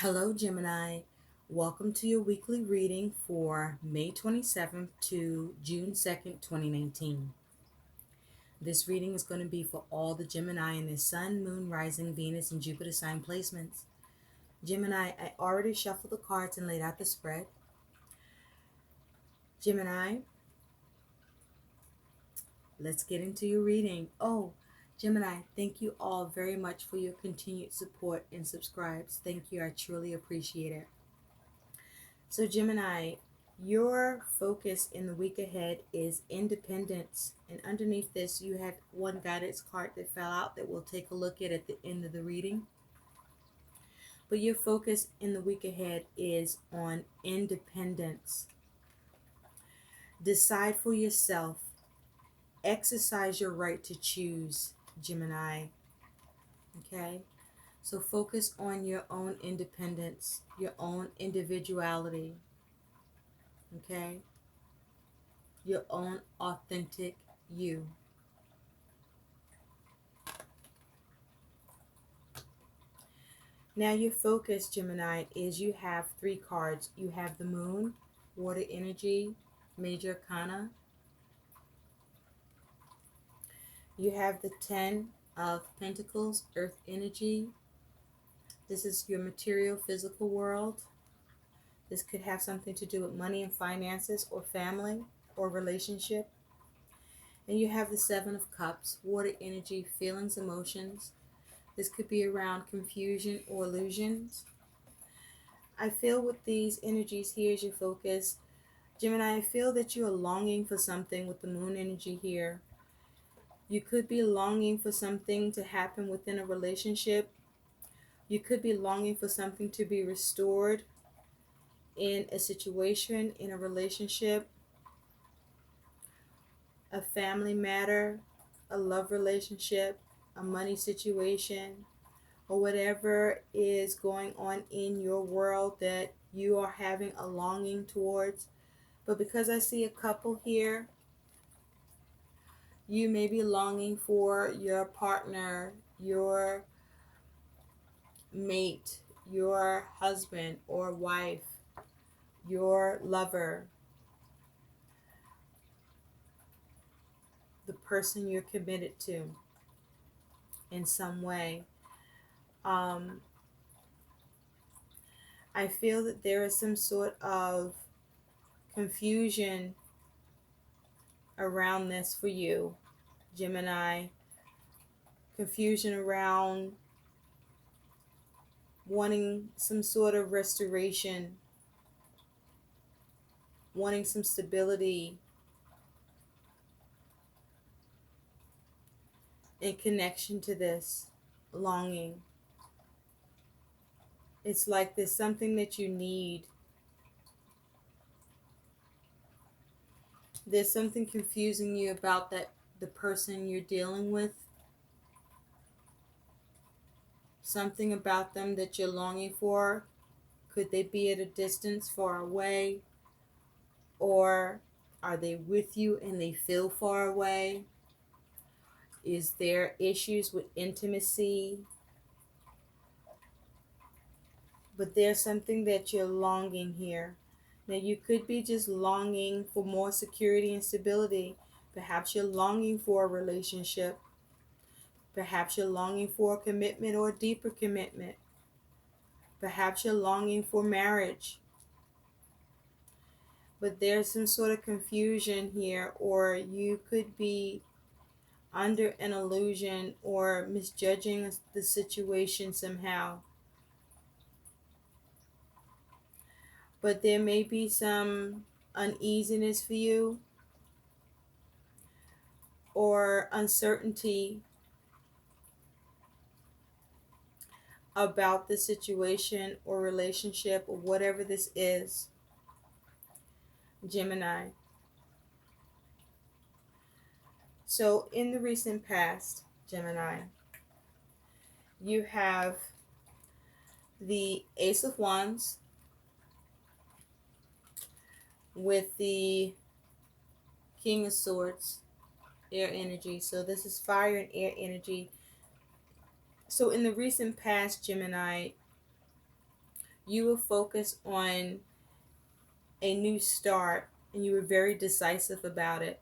Hello, Gemini. Welcome to your weekly reading for May 27th to June 2nd, 2019. This reading is going to be for all the Gemini in their Sun, Moon, Rising, Venus, and Jupiter sign placements. Gemini, I already shuffled the cards and laid out the spread. Gemini, let's get into your reading. Oh, Gemini, thank you all very much for your continued support and subscribes. Thank you. I truly appreciate it. So, Gemini, your focus in the week ahead is independence. And underneath this, you have one guidance card that fell out that we'll take a look at the end of the reading. But your focus in the week ahead is on independence. Decide for yourself. Exercise your right to choose, Gemini. Okay? So focus on your own independence, your own individuality. Okay? Your own authentic you. Now your focus, Gemini, is you have three cards. You have the Moon, Water Energy, Major Arcana. You have the Ten of Pentacles, Earth Energy. This is your material, physical world. This could have something to do with money and finances or family or relationship. And you have the Seven of Cups, Water Energy, feelings, emotions. This could be around confusion or illusions. I feel with these energies, here's your focus. Gemini, I feel that you are longing for something with the Moon energy here. You could be longing for something to happen within a relationship. You could be longing for something to be restored in a situation, in a relationship, a family matter, a love relationship, a money situation, or whatever is going on in your world that you are having a longing towards. But because I see a couple here, you may be longing for your partner, your mate, your husband or wife, your lover, the person you're committed to in some way. I feel that there is some sort of confusion around this for you, Gemini. Confusion around wanting some sort of restoration, wanting some stability in connection to this longing. It's like there's something that you need. There's something confusing you about the person you're dealing with. Something about them that you're longing for. Could they be at a distance, far away? Or are they with you and they feel far away? Is there issues with intimacy? But there's something that you're longing here. Now you could be just longing for more security and stability. Perhaps you're longing for a relationship. Perhaps you're longing for a commitment or a deeper commitment. Perhaps you're longing for marriage. But there's some sort of confusion here, or you could be under an illusion or misjudging the situation somehow. But there may be some uneasiness for you or uncertainty about the situation or relationship or whatever this is, Gemini. So in the recent past, Gemini, you have the Ace of Wands with the King of Swords, air energy. So this is fire and air energy. So in the recent past, Gemini, You were focused on a new start and you were very decisive about it.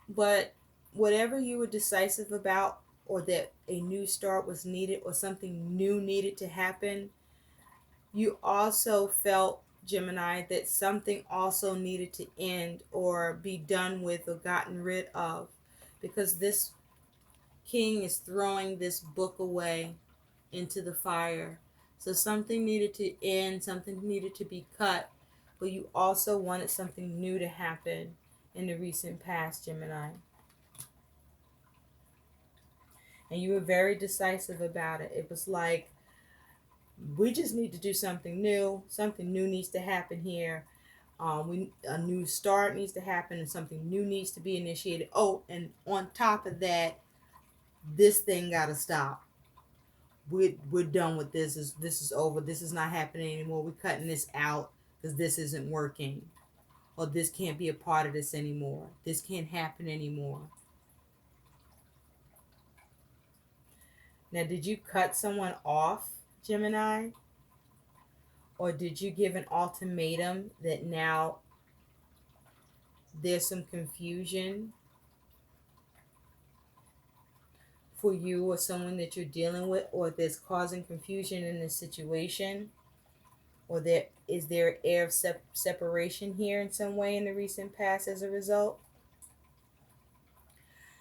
But whatever you were decisive about, or that a new start was needed, or something new needed to happen, you also felt, Gemini, that something also needed to end or be done with or gotten rid of, because this king is throwing this book away into the fire. So something needed to end, something needed to be cut, but you also wanted something new to happen in the recent past, Gemini. And you were very decisive about it. It was like, we just need to do something new. Something new needs to happen here. A new start needs to happen, and something new needs to be initiated. Oh, and on top of that, this thing got to stop. We're done with this. This is over. This is not happening anymore. We're cutting this out because this isn't working, or this can't be a part of this anymore. This can't happen anymore. Now, did you cut someone off, Gemini? Or did you give an ultimatum that now there's some confusion for you or someone that you're dealing with, or that's causing confusion in this situation? Or there an air of separation here in some way in the recent past as a result?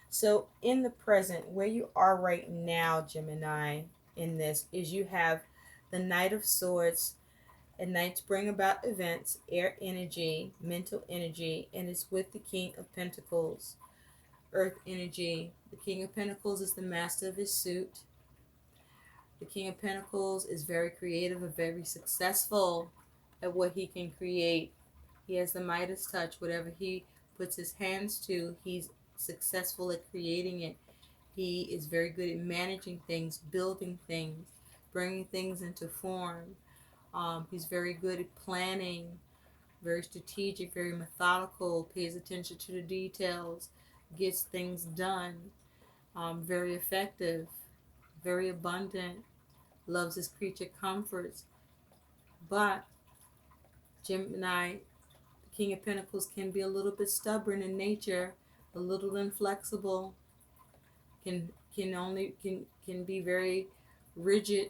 So in the present, where you are right now, Gemini, in this, is you have the Knight of Swords. And knights bring about events, air energy, mental energy, and it's with the King of Pentacles, earth energy. The King of Pentacles is the master of his suit. The King of Pentacles is very creative and very successful at what he can create. He has the Midas touch. Whatever he puts his hands to, he's successful at creating it. He is very good at managing things, building things, bringing things into form. He's very good at planning, very strategic, very methodical, pays attention to the details, gets things done, very effective, very abundant, loves his creature comforts. But Gemini, the King of Pentacles, can be a little bit stubborn in nature, a little inflexible, can be very rigid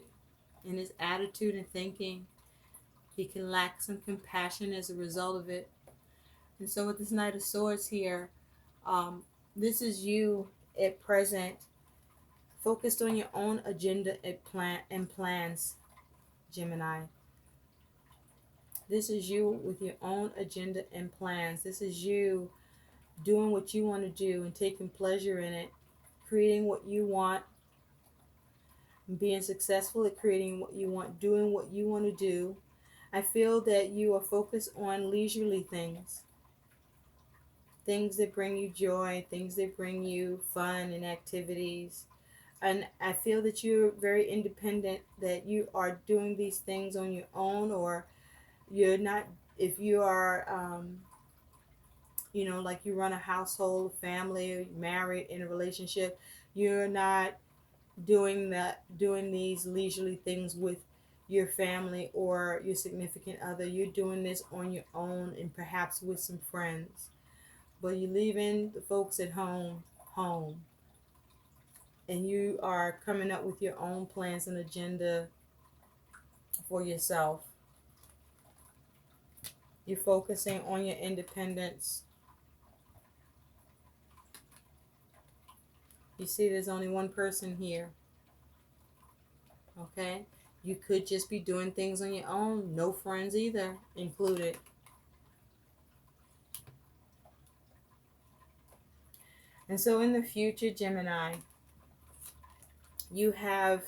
in his attitude and thinking. He can lack some compassion as a result of it. And so with this Knight of Swords here, this is you at present, focused on your own agenda and plans, Gemini. This is you with your own agenda and plans. This is you doing what you want to do and taking pleasure in it, creating what you want, being successful at creating what you want, doing what you want to do. I feel that you are focused on leisurely things, things that bring you joy, things that bring you fun and activities. And I feel that you're very independent, that you are doing these things on your own, or you're not, if you are, like you run a household, family, married, in a relationship, you're not doing these leisurely things with your family or your significant other. You're doing this on your own and perhaps with some friends. But you're leaving the folks at home, and you are coming up with your own plans and agenda for yourself. You're focusing on your independence. You see, there's only one person here. Okay? You could just be doing things on your own. No friends either included. And so in the future, Gemini, you have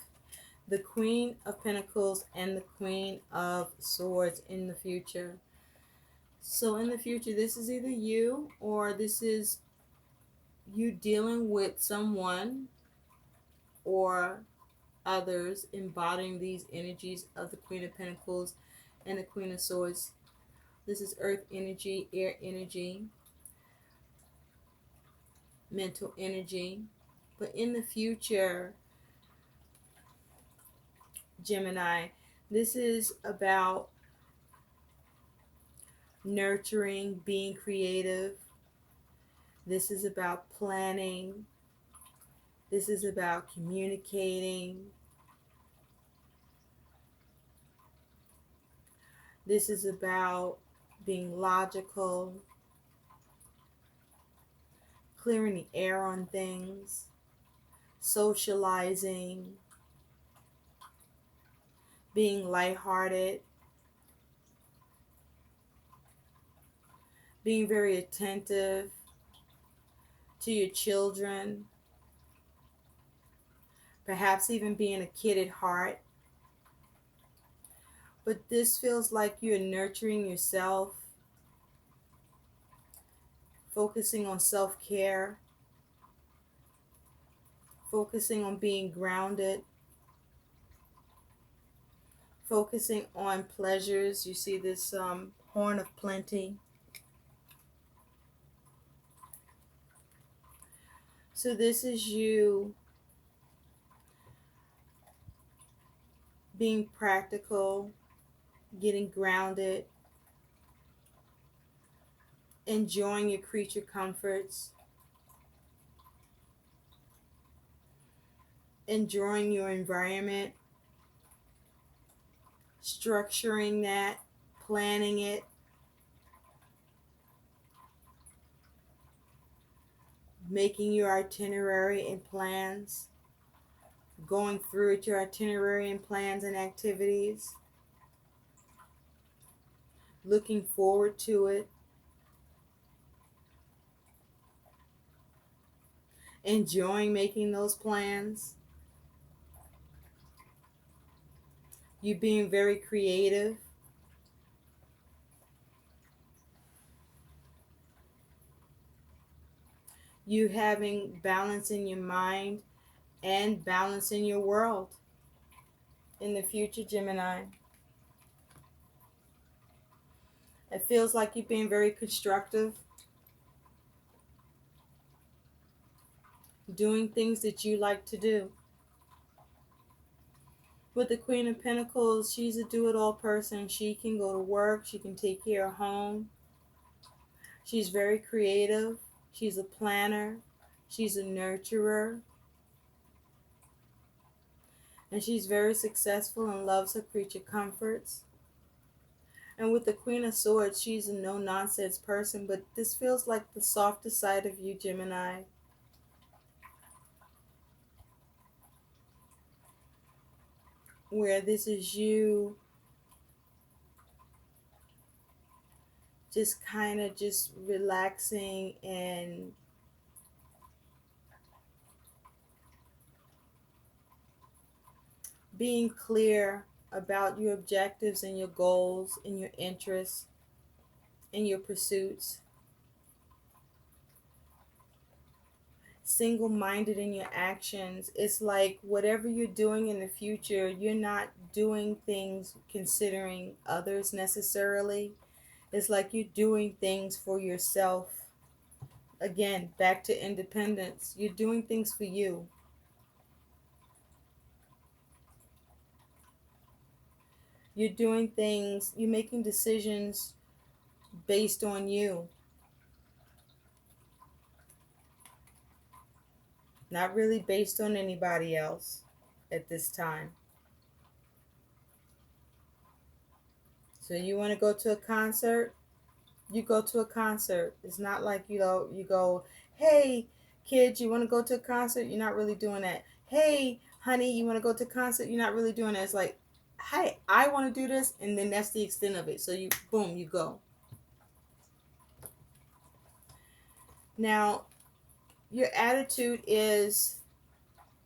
the Queen of Pentacles and the Queen of Swords in the future. So in the future, this is either you, or this is you dealing with someone or others embodying these energies of the Queen of Pentacles and the Queen of Swords. This is earth energy, air energy, mental energy. But in the future, Gemini, This is about nurturing, being creative. This is about planning. This is about communicating. This is about being logical, clearing the air on things, socializing, being lighthearted, being very attentive to your children, perhaps even being a kid at heart. But this feels like you're nurturing yourself, focusing on self-care, focusing on being grounded, focusing on pleasures. You see this horn of plenty. So this is you being practical, getting grounded, enjoying your creature comforts, enjoying your environment, structuring that, planning it, making your itinerary and plans, going through it, your itinerary and plans and activities, looking forward to it, enjoying making those plans, you being very creative, you having balance in your mind and balance in your world. In the future, Gemini, it feels like you're being very constructive, doing things that you like to do. With the Queen of Pentacles, she's a do-it-all person. She can go to work, she can take care of home. She's very creative, she's a planner, she's a nurturer, and she's very successful and loves her creature comforts. And with the Queen of Swords, she's a no-nonsense person, but this feels like the softer side of you, Gemini. Where this is you just kind of just relaxing and being clear about your objectives and your goals and your interests and your pursuits. Single-minded in your actions. It's like whatever you're doing in the future, you're not doing things considering others necessarily. It's like you're doing things for yourself. Again, back to independence. You're doing things for you. You're doing things, you're making decisions based on you. Not really based on anybody else at this time. So you want to go to a concert? You go to a concert. It's not like, you go, hey, kids, you want to go to a concert? You're not really doing that. Hey, honey, you want to go to a concert? You're not really doing that. It's like, hey, I want to do this, and then that's the extent of it. So you, boom, you go. Now, your attitude is,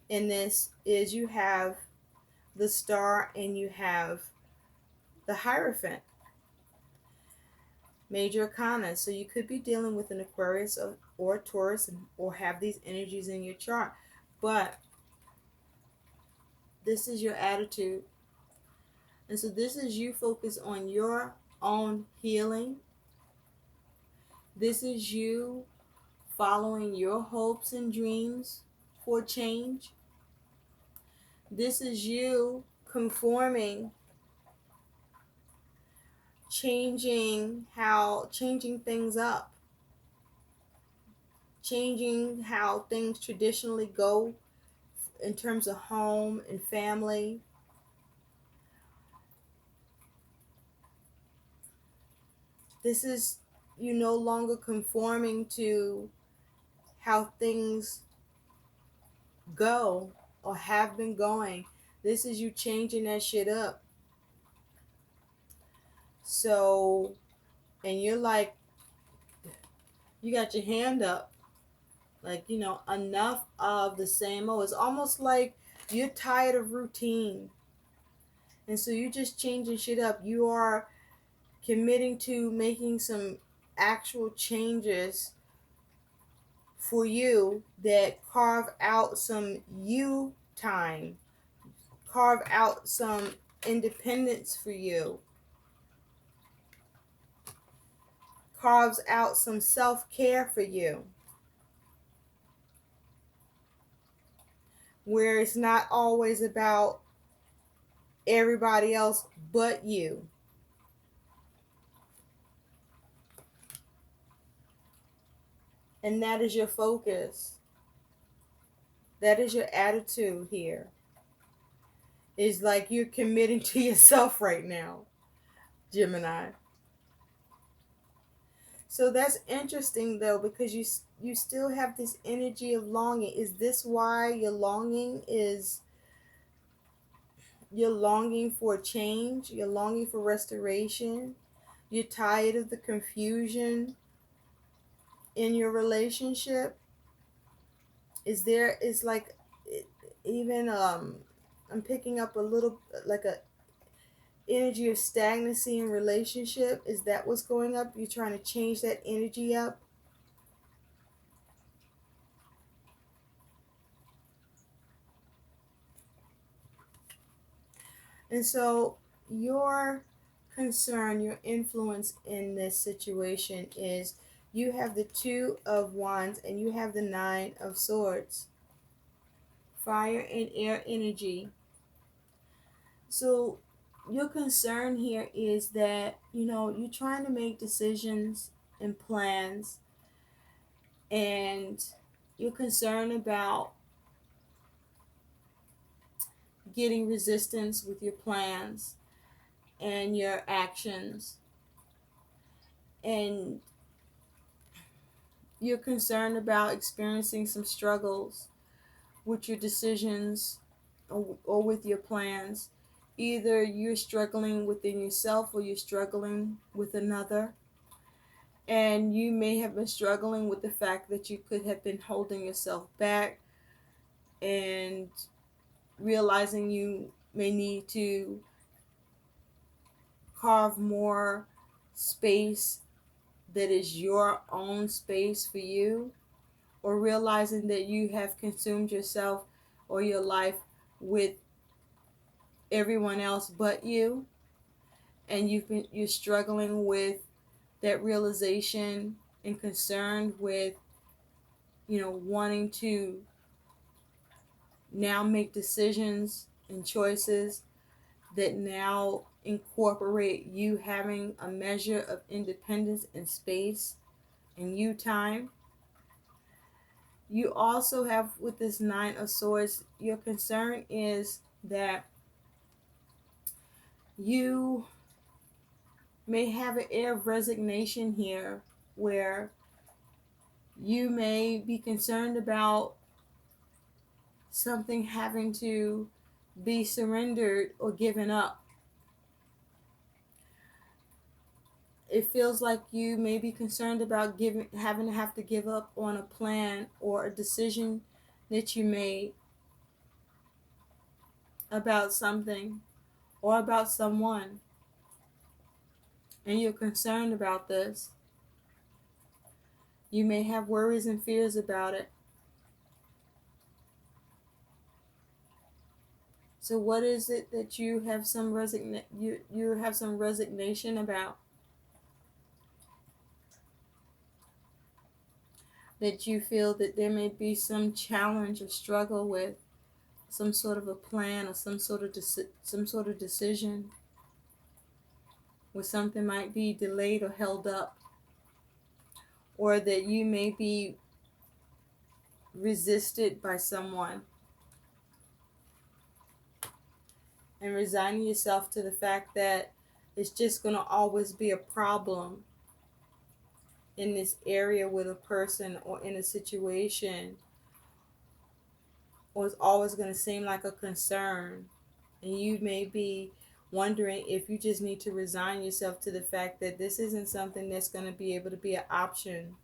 in this, is you have the Star and you have the Hierophant. Major arcana. So you could be dealing with an Aquarius or Taurus, or have these energies in your chart. But this is your attitude. And so this is you focus on your own healing. This is you following your hopes and dreams for change. This is you conforming changing things up, changing how things traditionally go in terms of home and family. This is you no longer conforming to how things go or have been going. This is you changing that shit up. So, and you're like, you got your hand up. Like, enough of the same old. It's almost like you're tired of routine. And so you're just changing shit up. You are committing to making some actual changes for you that carve out some you time, carve out some independence for you, carves out some self-care for you, where it's not always about everybody else but you. And that is your focus. That is your attitude here. It's like you're committing to yourself right now, Gemini. So that's interesting though, because you still have this energy of longing. Is this why you're longing? Is you're longing for change? You're longing for restoration? You're tired of the confusion in your relationship? Is like even I'm picking up a little like a energy of stagnancy in relationship. Is that what's going up? You're trying to change that energy up? And so your concern, your influence in this situation is you have the Two of Wands and you have the Nine of Swords. Fire and air energy. So your concern here is that, you're trying to make decisions and plans, and you're concerned about getting resistance with your plans and your actions. And you're concerned about experiencing some struggles with your decisions or with your plans. Either you're struggling within yourself or you're struggling with another. And you may have been struggling with the fact that you could have been holding yourself back and realizing you may need to carve more space that is your own space for you, or realizing that you have consumed yourself or your life with everyone else but you, and you're struggling with that realization and concerned with wanting to now make decisions and choices that now incorporate you having a measure of independence and space and you time. You also have, with this Nine of Swords, your concern is that you may have an air of resignation here, where you may be concerned about something having to be surrendered or given up. It feels like you may be concerned about having to have to give up on a plan or a decision that you made about something or about someone, and you're concerned about this. You may have worries and fears about it. So what is it that you have some you have some resignation about? That you feel that there may be some challenge or struggle with some sort of a plan or some sort of decision. where something might be delayed or held up, or that you may be resisted by someone, and resigning yourself to the fact that it's just going to always be a problem in this area with a person or in a situation, or it's always going to seem like a concern. And you may be wondering if you just need to resign yourself to the fact that this isn't something that's going to be able to be an option.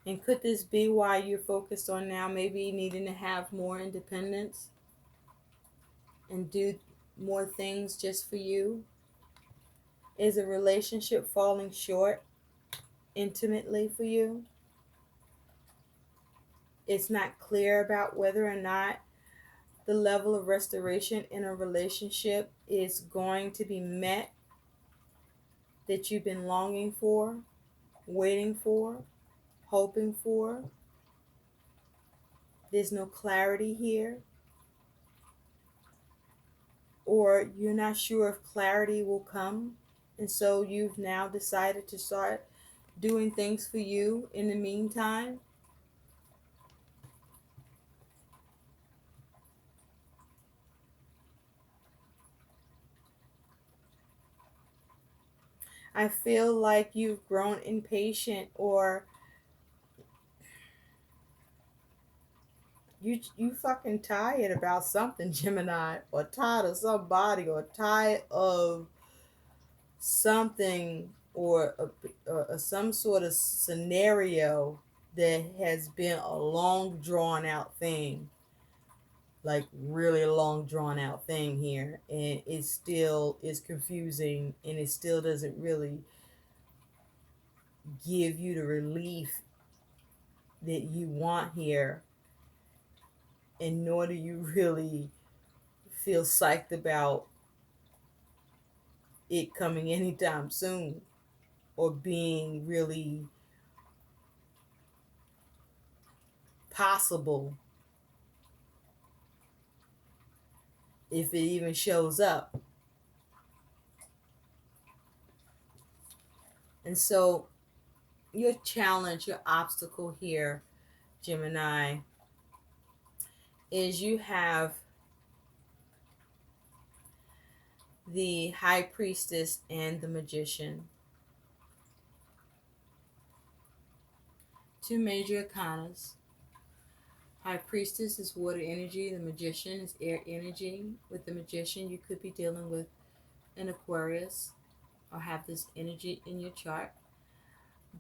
And could this be why you're focused on now maybe needing to have more independence and do more things just for you? Is a relationship falling short intimately for you? It's not clear about whether or not the level of restoration in a relationship is going to be met that you've been longing for, waiting for, hoping for. There's no clarity here. Or you're not sure if clarity will come. And so you've now decided to start doing things for you in the meantime. I feel like you've grown impatient, or you fucking tired about something, Gemini, or tired of somebody, or tired of something, or some sort of scenario that has been a long drawn out thing, like really long drawn out thing here, and it still is confusing, and it still doesn't really give you the relief that you want here, and nor do you really feel psyched about it coming anytime soon, or being really possible if it even shows up. And so your challenge, your obstacle here, Gemini, is you have the High Priestess and the Magician. Two major arcanas. High Priestess is water energy. The Magician is air energy. With the Magician, you could be dealing with an Aquarius or have this energy in your chart.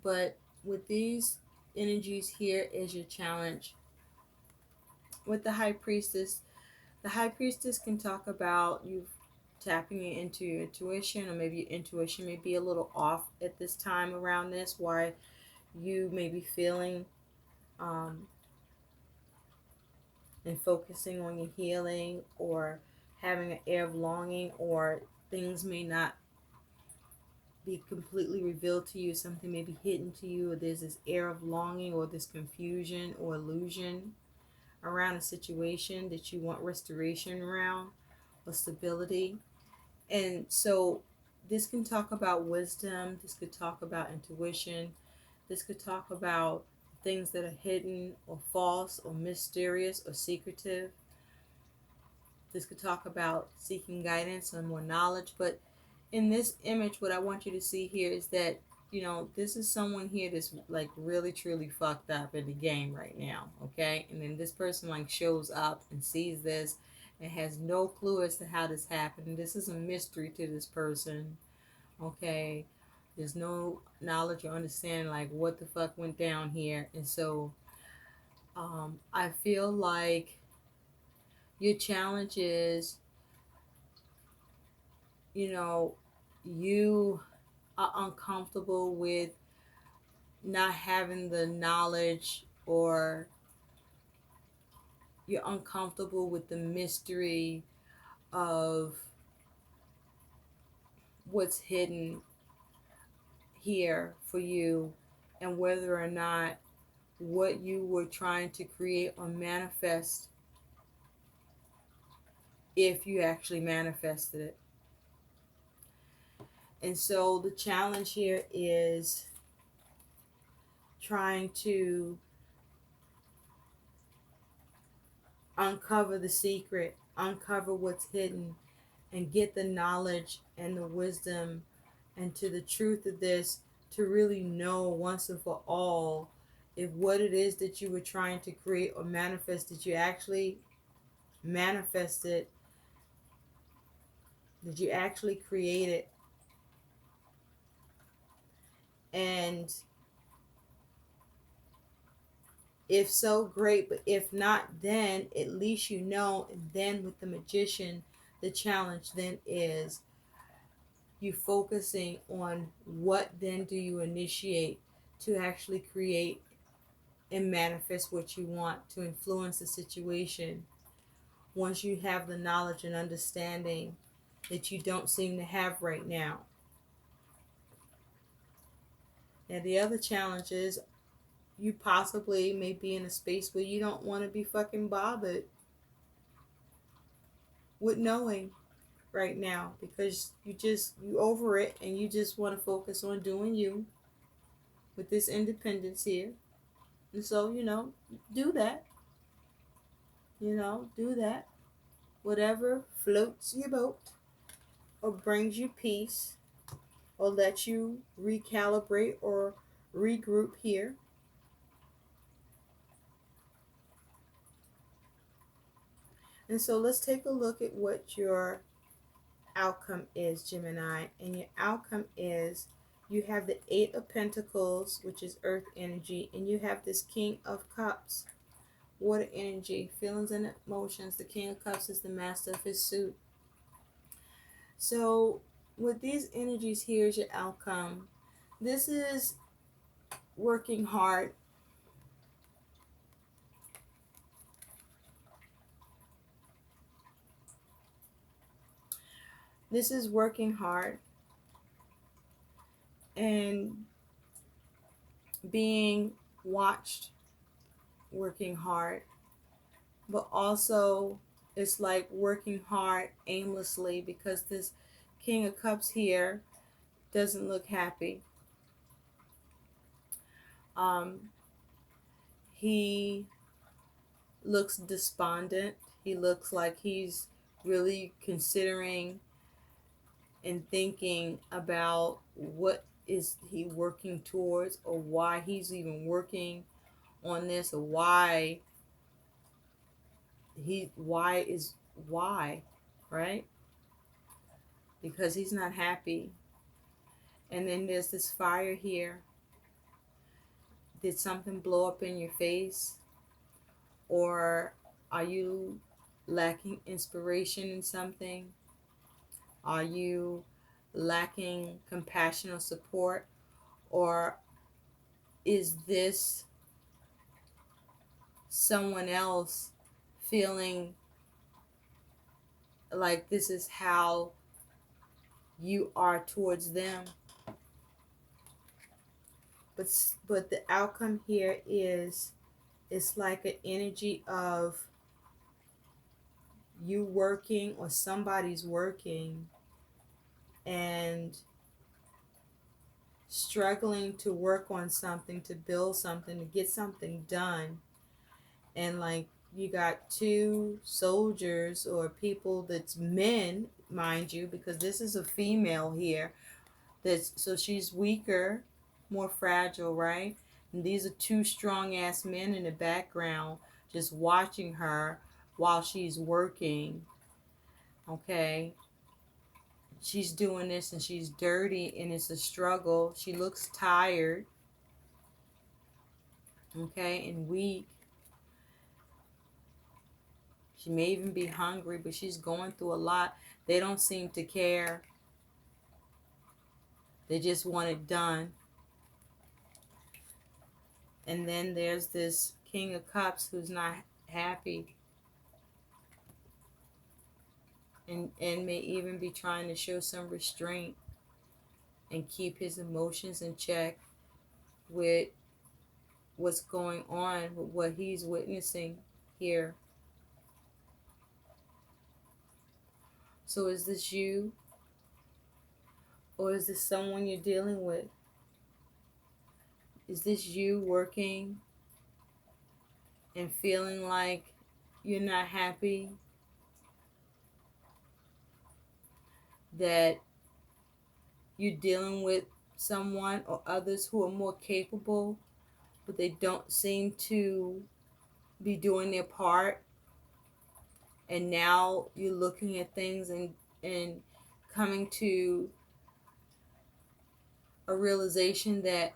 But with these energies here is your challenge. With the High Priestess can talk about you tapping into your intuition, or maybe your intuition may be a little off at this time around this, why you may be feeling and focusing on your healing, or having an air of longing, or things may not be completely revealed to you, something may be hidden to you, or there's this air of longing or this confusion or illusion around a situation that you want restoration around, or stability. And so this can talk about wisdom, this could talk about intuition, this could talk about things that are hidden or false or mysterious or secretive. This could talk about seeking guidance and more knowledge. But in this image, what I want you to see here is that, this is someone here that's like really truly fucked up in the game right now, okay? And then this person like shows up and sees this and has no clue as to how this happened. This is a mystery to this person, okay? There's no knowledge or understanding like what the fuck went down here. And so I feel like your challenge is, you are uncomfortable with not having the knowledge, or you're uncomfortable with the mystery of what's hidden here for you, and whether or not what you were trying to create or manifest, if you actually manifested it. And so the challenge here is trying to uncover the secret, uncover what's hidden, and get the knowledge and the wisdom and to the truth of this, to really know once and for all if what it is that you were trying to create or manifest, that you actually manifested, that you actually created. And if so, great, but if not, then at least you know. And then with the magician, the challenge then is you focusing on what then do you initiate to actually create and manifest what you want, to influence the situation once you have the knowledge and understanding that you don't seem to have right now. Now the other challenge is you possibly may be in a space where you don't want to be fucking bothered with knowing right now, because you over it and you just want to focus on doing you with this independence here. And so, do that. Do that. Whatever floats your boat or brings you peace or lets you recalibrate or regroup here. And so let's take a look at what your outcome is, Gemini. And your outcome is you have the Eight of Pentacles, which is earth energy, and you have this King of Cups, water energy, feelings and emotions. The King of Cups is the master of his suit. So with these energies, here's your outcome. This is working hard. This is working hard and being watched, working hard, but also it's like working hard aimlessly, because this King of Cups here doesn't look happy. He looks despondent. He looks like he's really considering and thinking about what is he working towards, or why he's even working on this, or why, right? Because he's not happy. And then there's this fire here. Did something blow up in your face? Or are you lacking inspiration in something? Are you lacking compassion or support? Or is this someone else feeling like this is how you are towards them? But the outcome here is, it's like an energy of you working, or somebody's working and struggling to work on something, to build something, to get something done. And like you got two soldiers or people that's men, mind you, because this is a female here. So she's weaker, more fragile, right? And these are two strong ass men in the background just watching her while she's working. Okay. She's doing this and she's dirty and it's a struggle. She looks tired. Okay, and weak. She may even be hungry, but she's going through a lot. They don't seem to care. They just want it done. And then there's this King of Cups who's not happy. And may even be trying to show some restraint and keep his emotions in check with what's going on, with what he's witnessing here. So is this you? Or is this someone you're dealing with? Is this you working and feeling like you're not happy? That you're dealing with someone or others who are more capable, but they don't seem to be doing their part, and now you're looking at things and coming to a realization that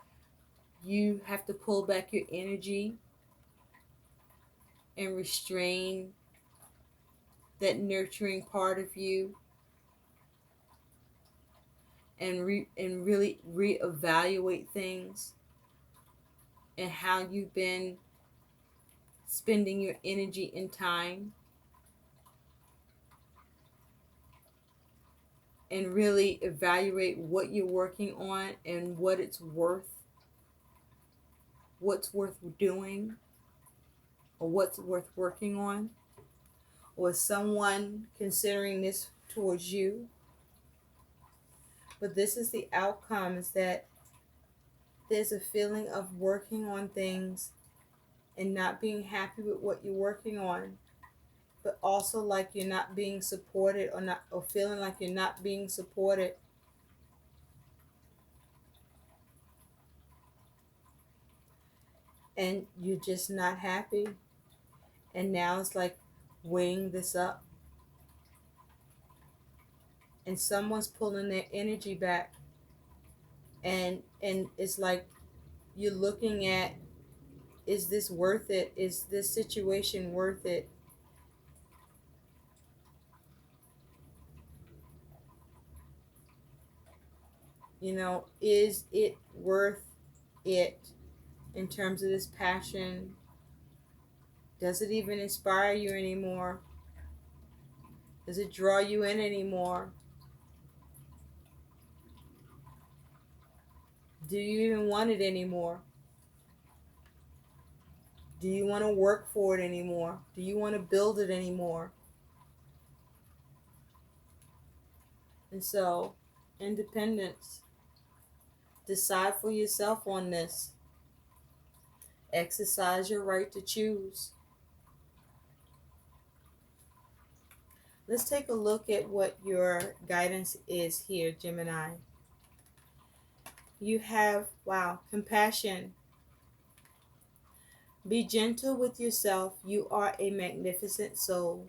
you have to pull back your energy and restrain that nurturing part of you, and really reevaluate things and how you've been spending your energy and time, and really evaluate what you're working on and what's worth doing, or what's worth working on. Or is someone considering this towards you? But this is the outcome, is that there's a feeling of working on things and not being happy with what you're working on, but also like you're not being supported, or feeling like you're not being supported. And you're just not happy. And now it's like weighing this up, and someone's pulling their energy back, and it's like you're looking at, is this worth it? Is this situation worth it? Is it worth it in terms of this passion? Does it even inspire you anymore? Does it draw you in anymore? Do you even want it anymore? Do you want to work for it anymore? Do you want to build it anymore? And so, independence. Decide for yourself on this. Exercise your right to choose. Let's take a look at what your guidance is here, Gemini. You have, wow, compassion. Be gentle with yourself. You are a magnificent soul.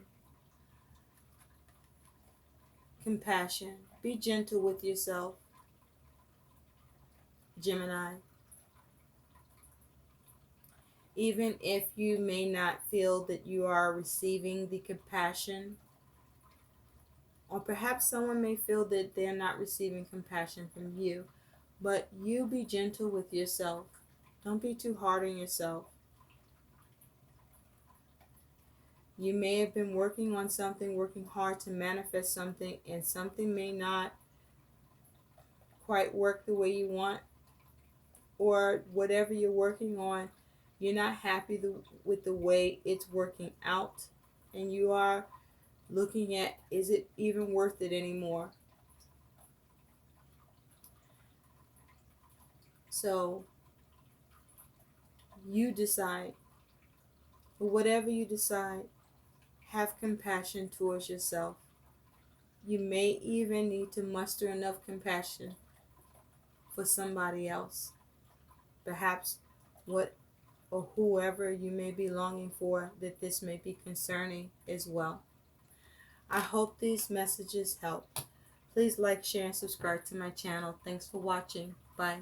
Compassion. Be gentle with yourself, Gemini. Even if you may not feel that you are receiving the compassion, or perhaps someone may feel that they're not receiving compassion from you, but you be gentle with yourself. Don't be too hard on yourself. You may have been working on something, working hard to manifest something, and something may not quite work the way you want, or whatever you're working on, you're not happy with the way it's working out, and you are looking at, is it even worth it anymore? So you decide. But whatever you decide, have compassion towards yourself. You may even need to muster enough compassion for somebody else. Perhaps what or whoever you may be longing for, that this may be concerning as well. I hope these messages help. Please like, share, and subscribe to my channel. Thanks for watching. Bye.